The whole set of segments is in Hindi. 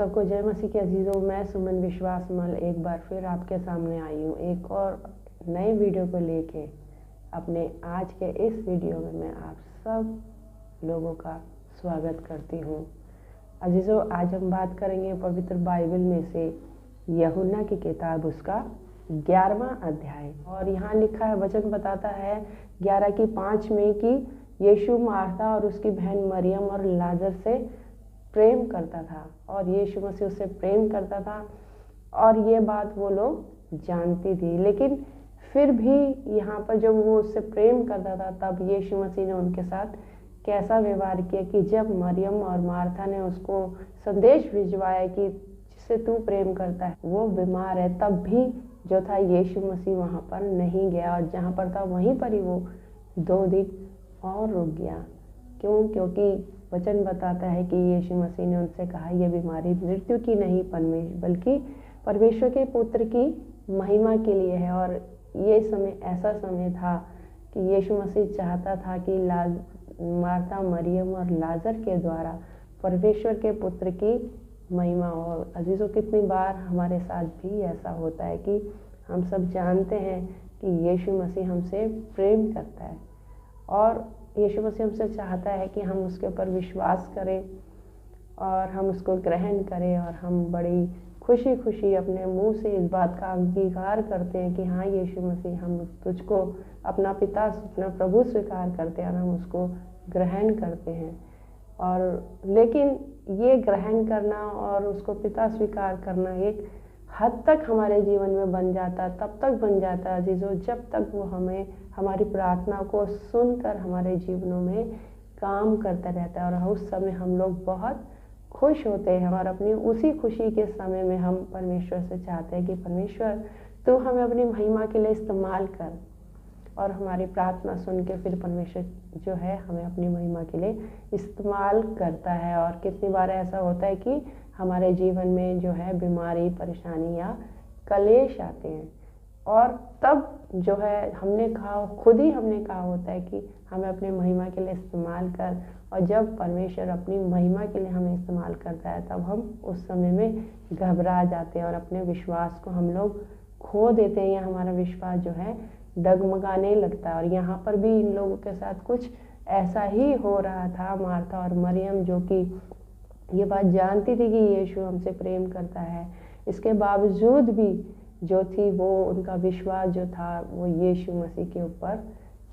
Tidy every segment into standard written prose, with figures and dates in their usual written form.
सबको जय मसीह के अजीज़ों। मैं सुमन विश्वास मल एक बार फिर आपके सामने आई हूँ एक और नए वीडियो को लेके। अपने आज के इस वीडियो में मैं आप सब लोगों का स्वागत करती हूँ। अजीज़ों, आज हम बात करेंगे पवित्र बाइबल में से यूहन्ना की किताब, उसका 11वां अध्याय। और यहाँ लिखा है, वचन बताता है 11:5 में कि यीशु मार्था और उसकी बहन मरियम और लाजर से प्रेम करता था और यीशु मसीह उससे प्रेम करता था और ये बात वो लोग जानती थी। लेकिन फिर भी यहाँ पर जब वो उससे प्रेम करता था तब यीशु मसीह ने उनके साथ कैसा व्यवहार किया कि जब मरियम और मार्था ने उसको संदेश भिजवाया कि जिससे तू प्रेम करता है वो बीमार है, तब भी जो था यीशु मसीह वहाँ पर नहीं गया और जहाँ पर था वहीं पर ही वो 2 दिन और रुक गया। क्योंकि वचन बताता है कि यीशु मसीह ने उनसे कहा, यह बीमारी मृत्यु की नहीं बल्कि परमेश्वर के पुत्र की महिमा के लिए है। और ये समय ऐसा समय था कि यीशु मसीह चाहता था कि मार्था, मरियम और लाजर के द्वारा परमेश्वर के पुत्र की महिमा हो। अजीज़ों, कितनी बार हमारे साथ भी ऐसा होता है कि हम सब जानते हैं कि यीशु मसीह हमसे प्रेम करता है और यीशु मसीह हमसे चाहता है कि हम उसके ऊपर विश्वास करें और हम उसको ग्रहण करें और हम बड़ी खुशी खुशी अपने मुंह से इस बात का अंगीकार करते हैं कि हाँ यीशु मसीह, हम तुझको अपना पिता, अपना प्रभु स्वीकार करते हैं और हम उसको ग्रहण करते हैं। और लेकिन ये ग्रहण करना और उसको पिता स्वीकार करना एक हद तक हमारे जीवन में बन जाता, तब तक बन जाता है अजीज़ों, जब तक वो हमें हमारी प्रार्थना को सुनकर हमारे जीवनों में काम करता रहता है। और उस समय हम लोग बहुत खुश होते हैं और अपनी उसी खुशी के समय में हम परमेश्वर से चाहते हैं कि परमेश्वर तू हमें अपनी महिमा के लिए इस्तेमाल कर। और हमारी प्रार्थना सुन के फिर परमेश्वर जो है हमें अपनी महिमा के लिए इस्तेमाल करता है। और कितनी बार ऐसा होता है कि हमारे जीवन में जो है बीमारी, परेशानी या कलेश आते हैं और तब जो है खुद ही हमने कहा होता है कि हमें अपने महिमा के लिए इस्तेमाल कर। और जब परमेश्वर अपनी महिमा के लिए हमें इस्तेमाल करता है तब हम उस समय में घबरा जाते हैं और अपने विश्वास को हम लोग खो देते हैं या हमारा विश्वास जो है डगमगाने लगता है। और यहाँ पर भी इन लोगों के साथ कुछ ऐसा ही हो रहा था। मार्था और मरियम जो कि ये बात जानती थी कि यीशु हमसे प्रेम करता है, इसके बावजूद भी जो थी वो उनका विश्वास जो था वो यीशु मसीह के ऊपर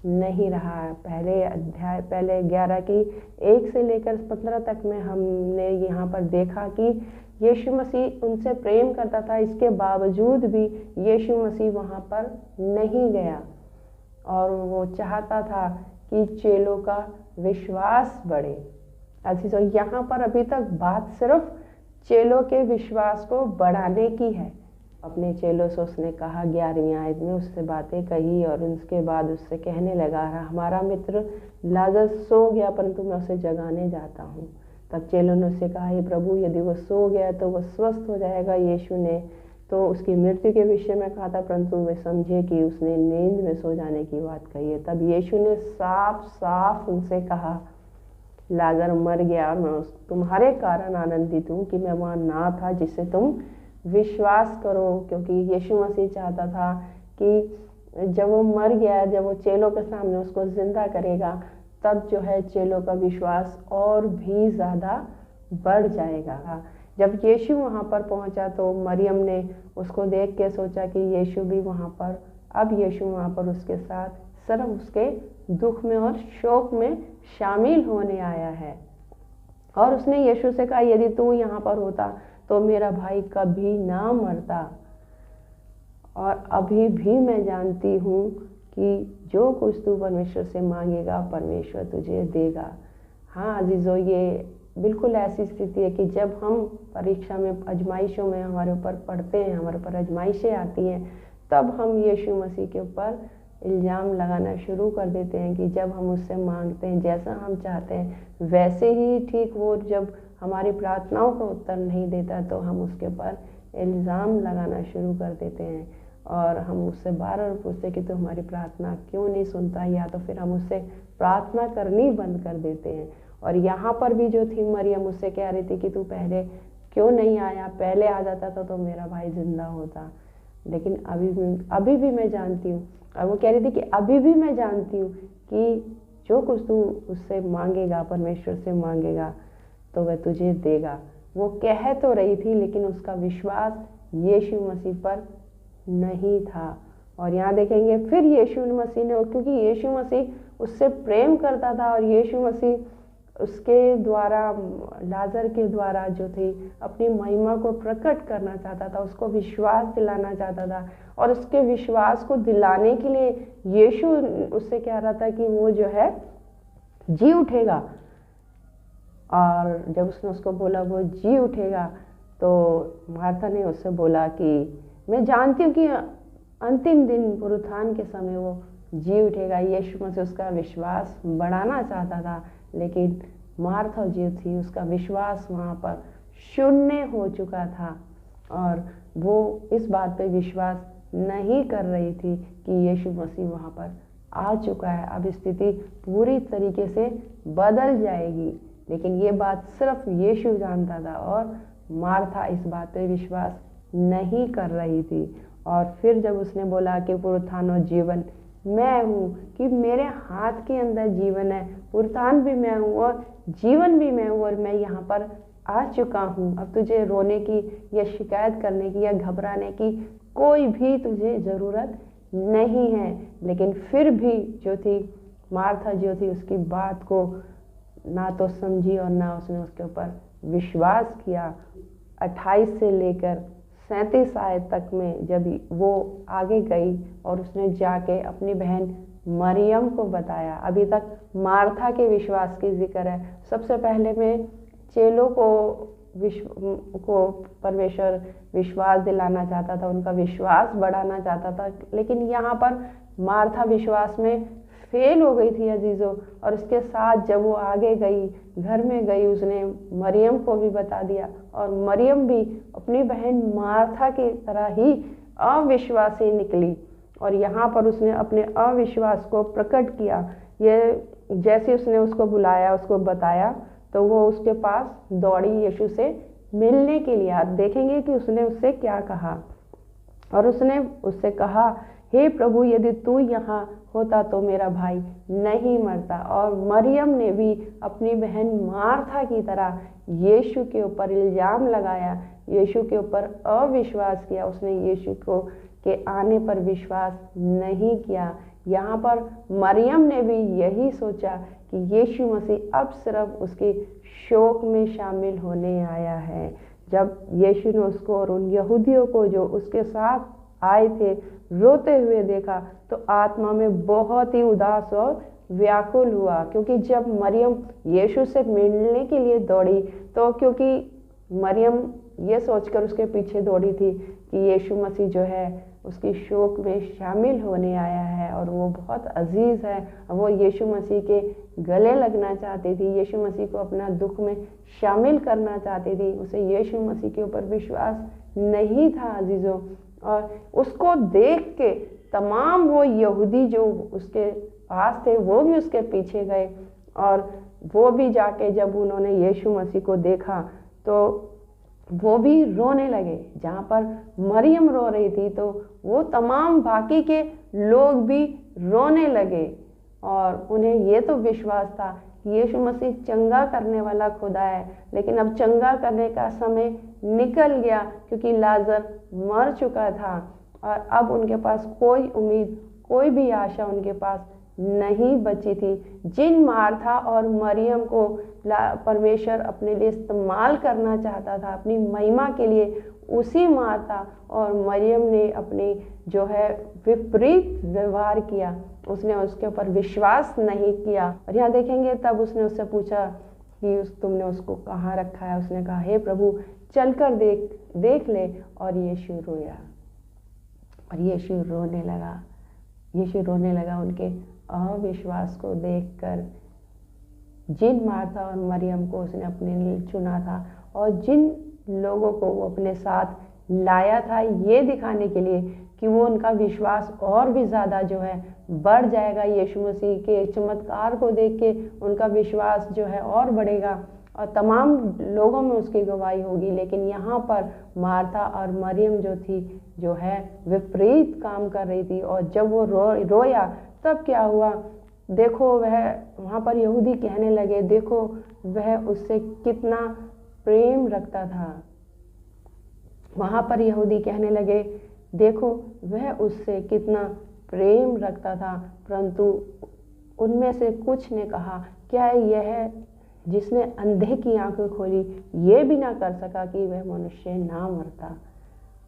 नहीं रहा। पहले 11 की 1 से लेकर 15 तक में हमने यहाँ पर देखा कि यीशु मसीह उनसे प्रेम करता था, इसके बावजूद भी यीशु मसीह वहाँ पर नहीं गया और वो चाहता था कि चेलों का विश्वास बढ़े। अजीज़ों, यहाँ पर अभी तक बात सिर्फ चेलों के विश्वास को बढ़ाने की है। अपने चेलों से उसने कहा, 11वीं आयत में उससे बातें कही और उसके बाद उससे कहने लगा, हमारा मित्र लाजर सो गया परंतु मैं उसे जगाने जाता हूँ। तब चेलों ने उससे कहा, हे प्रभु, यदि वो सो गया तो वो स्वस्थ हो जाएगा। यीशु ने तो उसकी मृत्यु के विषय में कहा था परंतु वे समझे कि उसने नींद में सो जाने की बात कही है। तब यीशु ने साफ साफ उनसे कहा, लाजर मर गया और मैं तुम्हारे कारण आनंदित हूँ कि मैं वहाँ ना था जिससे तुम विश्वास करो। क्योंकि यीशु मसीह चाहता था कि जब वो मर गया, जब वो चेलों के सामने उसको जिंदा करेगा तब जो है चेलों का विश्वास और भी ज़्यादा बढ़ जाएगा। जब यीशु वहाँ पर पहुँचा तो मरियम ने उसको देख के सोचा कि यीशु भी वहाँ पर, अब यीशु वहाँ पर उसके साथ सिर्फ उसके दुख में और शोक में शामिल होने आया है। और उसने यीशु से कहा, यदि तू यहाँ पर होता तो मेरा भाई कभी ना मरता। और अभी भी मैं जानती हूँ कि जो कुछ तू परमेश्वर से मांगेगा परमेश्वर तुझे देगा। हाँ अजीज़ों, ये बिल्कुल ऐसी स्थिति है कि जब हम परीक्षा में, आजमाइशों में हमारे ऊपर पढ़ते हैं, हमारे ऊपर आजमाइशें आती हैं, तब हम यीशु मसीह के ऊपर इल्ज़ाम लगाना शुरू कर देते हैं कि जब हम उससे मांगते हैं जैसा हम चाहते हैं वैसे ही ठीक वो जब हमारी प्रार्थनाओं का उत्तर नहीं देता तो हम उसके ऊपर इल्ज़ाम लगाना शुरू कर देते हैं और हम उससे बार बार पूछते कि तू हमारी प्रार्थना क्यों नहीं सुनता, या तो फिर हम उससे प्रार्थना करनी बंद कर देते हैं। और यहाँ पर भी जो थी मरियम उससे कह रही थी कि तू पहले क्यों नहीं आया, पहले आ जाता था तो मेरा भाई जिंदा होता। लेकिन अभी भी मैं जानती हूँ। और वो कह रही थी कि अभी भी मैं जानती हूँ कि जो कुछ तू उससे मांगेगा, परमेश्वर से मांगेगा, तो वह तुझे देगा। वो कह तो रही थी, लेकिन उसका विश्वास यीशु मसीह पर नहीं था। और यहाँ देखेंगे फिर यीशु मसीह ने, क्योंकि यीशु मसीह उससे प्रेम करता था और यीशु मसीह उसके द्वारा, लाजर के द्वारा जो थी अपनी महिमा को प्रकट करना चाहता था, उसको विश्वास दिलाना चाहता था। और उसके विश्वास को दिलाने के लिए यीशु उससे कह रहा था कि वो जो है जी उठेगा। और जब उसने उसको बोला वो जी उठेगा, तो मार्था ने उससे बोला कि मैं जानती हूँ कि अंतिम दिन पुनरुत्थान के समय वो जी उठेगा। यीशु मसीह उसका विश्वास बढ़ाना चाहता था, लेकिन मार्था जो थी उसका विश्वास वहाँ पर शून्य हो चुका था और वो इस बात पे विश्वास नहीं कर रही थी कि यीशु मसीह वहाँ पर आ चुका है, अब स्थिति पूरी तरीके से बदल जाएगी। लेकिन ये बात सिर्फ यीशु जानता था और मार्था इस बात पे विश्वास नहीं कर रही थी। और फिर जब उसने बोला कि पुनरुत्थान और जीवन मैं हूँ, कि मेरे हाथ के अंदर जीवन है, पुनरुत्थान भी मैं हूँ और जीवन भी मैं हूँ, और मैं यहाँ पर आ चुका हूँ। अब तुझे रोने की या शिकायत करने की या घबराने की कोई भी तुझे ज़रूरत नहीं है। लेकिन फिर भी जो थी मार्था जो थी उसकी बात को ना तो समझी और ना उसने उसके ऊपर विश्वास किया। 28 से लेकर 37 आयत तक में जब वो आगे गई और उसने जाके अपनी बहन मरियम को बताया। अभी तक मार्था के विश्वास की जिक्र है। सबसे पहले मैं चेलों को परमेश्वर विश्वास दिलाना चाहता था, उनका विश्वास बढ़ाना चाहता था, लेकिन यहाँ पर मार्था विश्वास में फेल हो गई थी अजीज़ों। और उसके साथ जब वो आगे गई, घर में गई, उसने मरियम को भी बता दिया और मरियम भी अपनी बहन मार्था की तरह ही अविश्वासी निकली और यहाँ पर उसने अपने अविश्वास को प्रकट किया। ये जैसे उसने उसको बुलाया, उसको बताया, तो वो उसके पास दौड़ी यीशु से मिलने के लिए। आप देखेंगे कि उसने उससे क्या कहा। और उसने उससे कहा, हे प्रभु, यदि तू यहाँ होता तो मेरा भाई नहीं मरता। और मरियम ने भी अपनी बहन मार्था की तरह यीशु के ऊपर इल्ज़ाम लगाया, यीशु के ऊपर अविश्वास किया। उसने यीशु को के आने पर विश्वास नहीं किया। यहाँ पर मरियम ने भी यही सोचा कि यीशु मसीह अब सिर्फ उसके शोक में शामिल होने आया है। जब यीशु ने उसको और उन यहूदियों को जो उसके साथ आए थे रोते हुए देखा, तो आत्मा में बहुत ही उदास और व्याकुल हुआ। क्योंकि जब मरियम यीशु से मिलने के लिए दौड़ी, तो क्योंकि मरियम ये सोचकर उसके पीछे दौड़ी थी कि यीशु मसीह जो है उसकी शोक में शामिल होने आया है और वो बहुत अजीज़ है। वो यीशु मसीह के गले लगना चाहती थी, यीशु मसीह को अपना दुख में शामिल करना चाहती थी। उसे यीशु मसीह के ऊपर विश्वास नहीं था अजीज़ों। और उसको देख के तमाम वो यहूदी जो उसके पास थे वो भी उसके पीछे गए और वो भी जाके जब उन्होंने यीशु मसीह को देखा तो वो भी रोने लगे। जहाँ पर मरियम रो रही थी तो वो तमाम बाकी के लोग भी रोने लगे और उन्हें ये तो विश्वास था कि यीशु मसीह चंगा करने वाला खुदा है। लेकिन अब चंगा करने का समय निकल गया क्योंकि लाजर मर चुका था और अब उनके पास कोई उम्मीद, कोई भी आशा उनके पास नहीं बची थी। जिन मार्था और मरियम को परमेश्वर अपने लिए इस्तेमाल करना चाहता था अपनी महिमा के लिए, उसी मार्था और मरियम ने अपनी जो है विपरीत व्यवहार किया। उसने उसके ऊपर विश्वास नहीं किया। और यहाँ देखेंगे तब उसने उससे पूछा कि तुमने उसको कहाँ रखा है। उसने कहा, हे प्रभु, चलकर देख ले। और यीशु रोया और यीशु रोने लगा। यीशु रोने लगा उनके अविश्वास को देखकर। जिन मार्था और मरियम को उसने अपने लिए चुना था और जिन लोगों को वो अपने साथ लाया था ये दिखाने के लिए कि वो उनका विश्वास और भी ज़्यादा जो है बढ़ जाएगा, यीशु मसीह के चमत्कार को देख के उनका विश्वास जो है और बढ़ेगा और तमाम लोगों में उसकी गवाही होगी। लेकिन यहाँ पर मार्था और मरियम जो थी, जो है विपरीत काम कर रही थी। और जब वो रोया तब क्या हुआ, देखो वह वहाँ पर यहूदी कहने लगे, देखो वह उससे कितना प्रेम रखता था। वहाँ पर यहूदी कहने लगे, देखो वह उससे कितना प्रेम रखता था। परंतु उनमें से कुछ ने कहा, क्या यह जिसने अंधे की आंखें खोली ये भी ना कर सका कि वह मनुष्य ना मरता।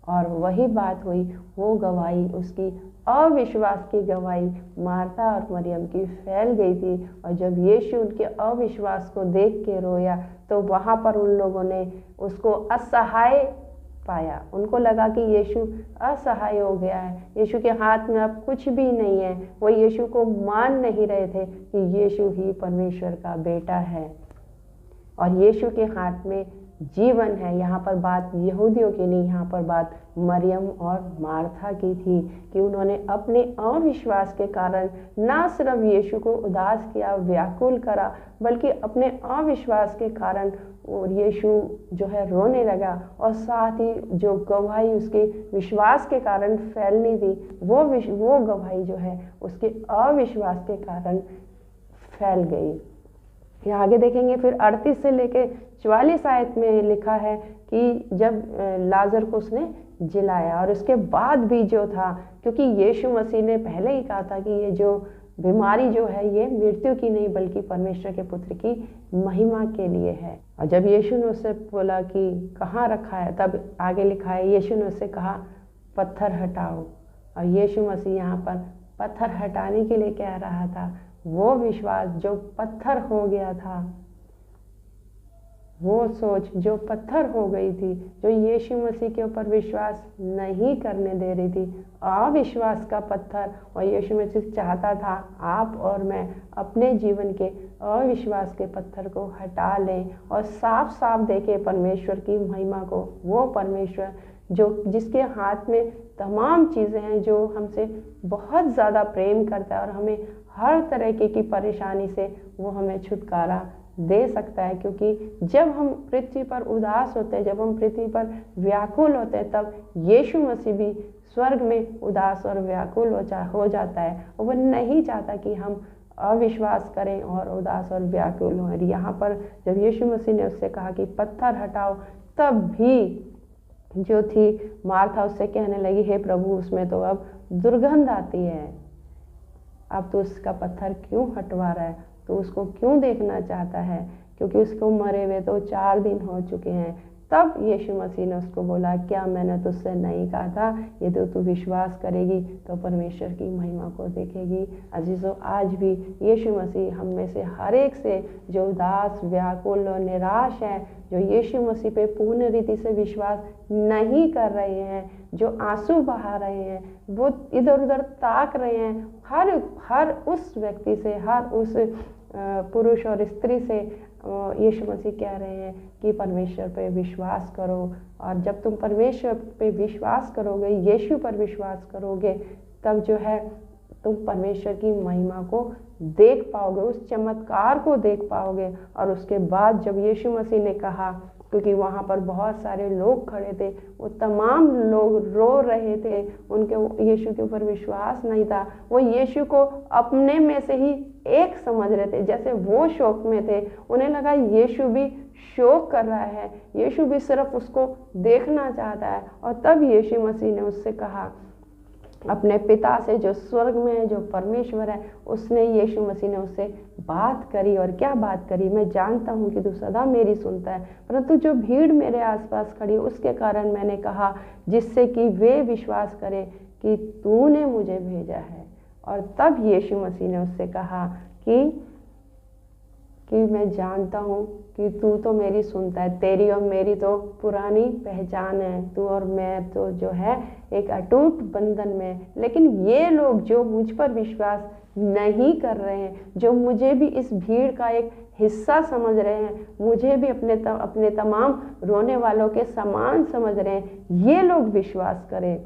और वही बात हुई, वो गवाही, उसकी अविश्वास की गवाही मार्था और मरियम की फैल गई थी। और जब यीशु उनके अविश्वास को देख के रोया तो वहाँ पर उन लोगों ने उसको असहाय पाया। उनको लगा कि यीशु असहाय हो गया है, यीशु के हाथ में अब कुछ भी नहीं है। वो यीशु को मान नहीं रहे थे कि यीशु ही परमेश्वर का बेटा है और यीशु के हाथ में जीवन है। यहाँ पर बात यहूदियों की नहीं, यहाँ पर बात मरियम और मार्था की थी कि उन्होंने अपने अविश्वास के कारण ना सिर्फ यीशु को उदास किया, व्याकुल करा, बल्कि अपने अविश्वास के कारण और यीशु जो है रोने लगा। और साथ ही जो गवाही उसके विश्वास के कारण फैलनी थी, वो गवाही जो है उसके अविश्वास के कारण फैल गई। यहाँ आगे देखेंगे फिर 38 से लेके 44 आयत में लिखा है कि जब लाजर को उसने जिलाया और उसके बाद भी जो था, क्योंकि यीशु मसीह ने पहले ही कहा था कि ये जो बीमारी जो है ये मृत्यु की नहीं बल्कि परमेश्वर के पुत्र की महिमा के लिए है। और जब यीशु ने उससे बोला कि कहाँ रखा है, तब आगे लिखा है यीशु ने उससे कहा पत्थर हटाओ। और यीशु मसीह यहाँ पर पत्थर हटाने के लिए कह रहा था। वो विश्वास जो पत्थर हो गया था, वो सोच जो पत्थर हो गई थी, जो यीशु मसीह के ऊपर विश्वास नहीं करने दे रही थी, अविश्वास का पत्थर। और यीशु मसीह चाहता था आप और मैं अपने जीवन के अविश्वास के पत्थर को हटा लें और साफ साफ देखें परमेश्वर की महिमा को। वो परमेश्वर जो जिसके हाथ में तमाम चीज़ें हैं, जो हमसे बहुत ज़्यादा प्रेम करता है और हमें हर तरह की परेशानी से वो हमें छुटकारा दे सकता है। क्योंकि जब हम पृथ्वी पर उदास होते हैं, जब हम पृथ्वी पर व्याकुल होते हैं, तब यीशु मसीह भी स्वर्ग में उदास और व्याकुल हो जाता है। और वो नहीं चाहता कि हम अविश्वास करें और उदास और व्याकुल हों। यहाँ पर जब यीशु मसीह ने उससे कहा कि पत्थर हटाओ, तब भी जो थी मार्था उससे कहने लगी, हे प्रभु उसमें तो अब दुर्गंध आती है, अब तो उसका पत्थर क्यों हटवा रहा है, तो उसको क्यों देखना चाहता है, क्योंकि उसको मरे हुए तो 4 दिन हो चुके हैं। तब यीशु मसीह ने उसको बोला, क्या मैंने तुझसे नहीं कहा था, यदि तू विश्वास करेगी तो परमेश्वर की महिमा को देखेगी। अजीजों, आज भी यीशु मसीह हम में से हर एक से जो उदास, व्याकुल और निराश है, जो यीशु मसीह पे पूर्ण रीति से विश्वास नहीं कर रहे हैं, जो आंसू बहा रहे हैं, वो इधर उधर ताक रहे हैं, हर उस व्यक्ति से, हर उस पुरुष और स्त्री से यीशु मसीह कह रहे हैं कि परमेश्वर पे विश्वास करो। और जब तुम परमेश्वर पे विश्वास करोगे, यीशु पर विश्वास करोगे, तब जो है तुम परमेश्वर की महिमा को देख पाओगे, उस चमत्कार को देख पाओगे। और उसके बाद जब यीशु मसीह ने कहा, क्योंकि वहाँ पर बहुत सारे लोग खड़े थे, वो तमाम लोग रो रहे थे, उनके यीशु के ऊपर विश्वास नहीं था, वो यीशु को अपने में से ही एक समझ रहे थे। जैसे वो शोक में थे, उन्हें लगा यीशु भी शोक कर रहा है, यीशु भी सिर्फ उसको देखना चाहता है। और तब यीशु मसीह ने उससे कहा, अपने पिता से जो स्वर्ग में है, जो परमेश्वर है, उसने यीशु मसीह ने उससे बात करी। और क्या बात करी, मैं जानता हूँ कि तू सदा मेरी सुनता है, परंतु जो भीड़ मेरे आसपास खड़ी उसके कारण मैंने कहा, जिससे कि वे विश्वास करें कि तूने मुझे भेजा है। और तब यीशु मसीह ने उससे कहा कि मैं जानता हूँ कि तू तो मेरी सुनता है, तेरी और मेरी तो पुरानी पहचान है, तू और मैं तो जो है एक अटूट बंधन में। लेकिन ये लोग जो मुझ पर विश्वास नहीं कर रहे हैं, जो मुझे भी इस भीड़ का एक हिस्सा समझ रहे हैं, मुझे भी अपने तमाम रोने वालों के समान समझ रहे हैं, ये लोग विश्वास करें।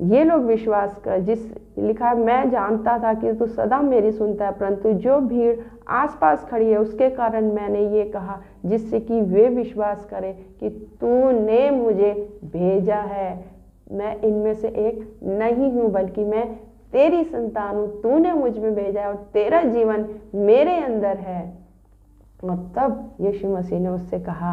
ये लोग विश्वास कर, जिस लिखा है, मैं जानता था कि तू सदा मेरी सुनता है, परंतु जो भीड़ आसपास खड़ी है उसके कारण मैंने ये कहा, जिससे कि वे विश्वास करें कि तूने मुझे भेजा है। मैं इनमें से एक नहीं हूँ, बल्कि मैं तेरी संतान हूँ। तूने मुझ में भेजा है और तेरा जीवन मेरे अंदर है। और तब यीशु मसीह ने उससे कहा,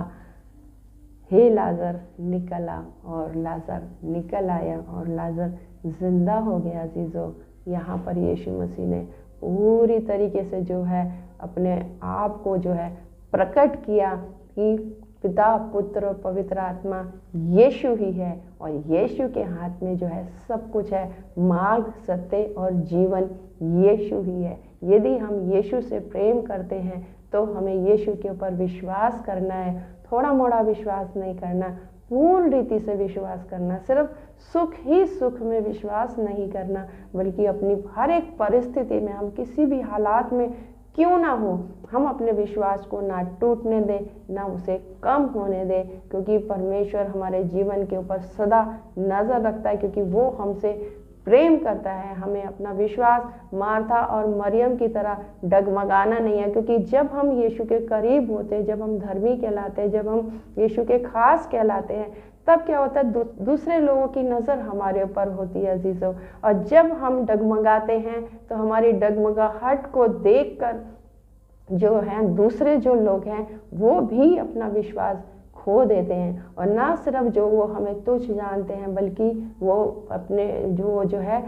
हे लाजर निकल आ, और लाजर निकल आया और लाजर जिंदा हो गया। अजीजों, यहाँ पर यीशु मसीह ने पूरी तरीके से जो है अपने आप को जो है प्रकट किया कि पिता, पुत्र और पवित्र आत्मा यीशु ही है, और यीशु के हाथ में जो है सब कुछ है। मार्ग, सत्य और जीवन यीशु ही है। यदि हम यीशु से प्रेम करते हैं तो हमें यीशु के ऊपर विश्वास करना है, थोड़ा मोड़ा विश्वास नहीं करना, पूर्ण रीति से विश्वास करना। सिर्फ सुख ही सुख में विश्वास नहीं करना, बल्कि अपनी हर एक परिस्थिति में, हम किसी भी हालात में क्यों ना हो, हम अपने विश्वास को ना टूटने दें, ना उसे कम होने दें, क्योंकि परमेश्वर हमारे जीवन के ऊपर सदा नज़र रखता है, क्योंकि वो हमसे प्रेम करता है। हमें अपना विश्वास मार्था और मरियम की तरह डगमगाना नहीं है, क्योंकि जब हम यीशु के करीब होते हैं, जब हम धर्मी कहलाते हैं, जब हम यीशु के खास कहलाते हैं, तब क्या होता है, दूसरे लोगों की नज़र हमारे ऊपर होती है अजीज़ों। और जब हम डगमगाते हैं तो हमारी डगमगाहट को देखकर जो है दूसरे जो लोग हैं वो भी अपना विश्वास खो देते हैं। और ना सिर्फ जो वो हमें तुच्छ जानते हैं, बल्कि वो अपने जो है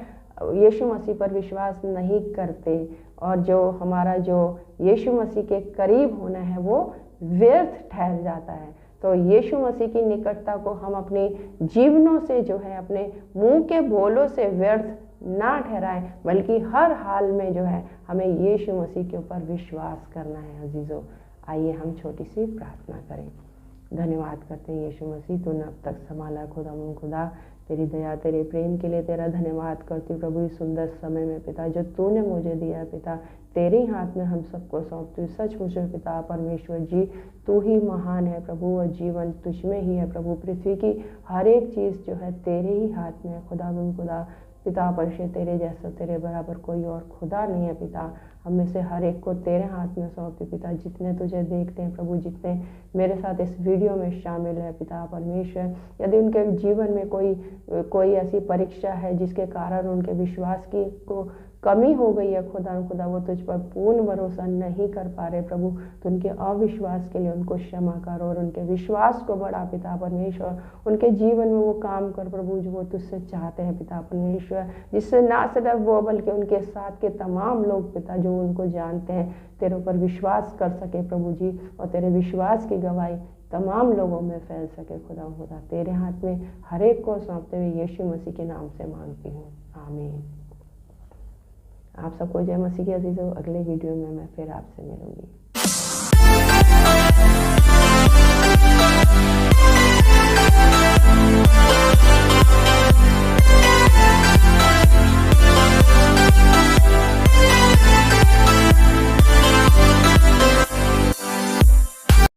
यीशु मसीह पर विश्वास नहीं करते, और जो हमारा जो यीशु मसीह के करीब होना है वो व्यर्थ ठहर जाता है। तो यीशु मसीह की निकटता को हम अपने जीवनों से जो है, अपने मुंह के बोलों से व्यर्थ ना ठहराएं, बल्कि हर हाल में जो है हमें यीशु मसीह के ऊपर विश्वास करना है। अजीज़ों, आइए हम छोटी सी प्रार्थना करें। धन्यवाद करते हैं यीशु मसीह, तूने अब तक संभाला। खुदा, तेरी दया, तेरे प्रेम के लिए तेरा धन्यवाद करती हूँ प्रभु। इस सुंदर समय में पिता जो तूने मुझे दिया पिता, तेरे हाथ में हम सबको सौंपती हूँ। सचमुच पिता परमेश्वर जी, तू ही महान है प्रभु, और जीवन तुझ में ही है प्रभु। पृथ्वी की हर एक चीज़ जो है तेरे ही हाथ में है। खुदा पिता परिशुद्ध, तेरे जैसा, तेरे बराबर कोई और खुदा नहीं है पिता। हम में से हर एक को तेरे हाथ में सौंपते पिता। जितने तुझे देखते हैं प्रभु, जितने मेरे साथ इस वीडियो में शामिल है पिता परमेश्वर, यदि उनके जीवन में कोई ऐसी परीक्षा है जिसके कारण उनके विश्वास की को कमी हो गई है, खुदा वो तुझ पर पूर्ण भरोसा नहीं कर पा रहे प्रभु, तो उनके अविश्वास के लिए उनको क्षमा कर और उनके विश्वास को बढ़ा पिता परमेश्वर। उनके जीवन में वो काम कर प्रभु जो वो तुझसे चाहते हैं पिता परमेश्वर, जिससे ना सिर्फ वो बल्कि उनके साथ के तमाम लोग पिता जो उनको जानते हैं तेरे ऊपर विश्वास कर सके प्रभु जी, और तेरे विश्वास की गवाही तमाम लोगों में फैल सके। खुदा तेरे हाथ में हर एक को सौंपते हुए यीशु मसीह के नाम से मांगती हूँ, आमीन। आप सबको जय मसीह की अजीज़ों। अगले वीडियो में मैं फिर आपसे मिलूंगी।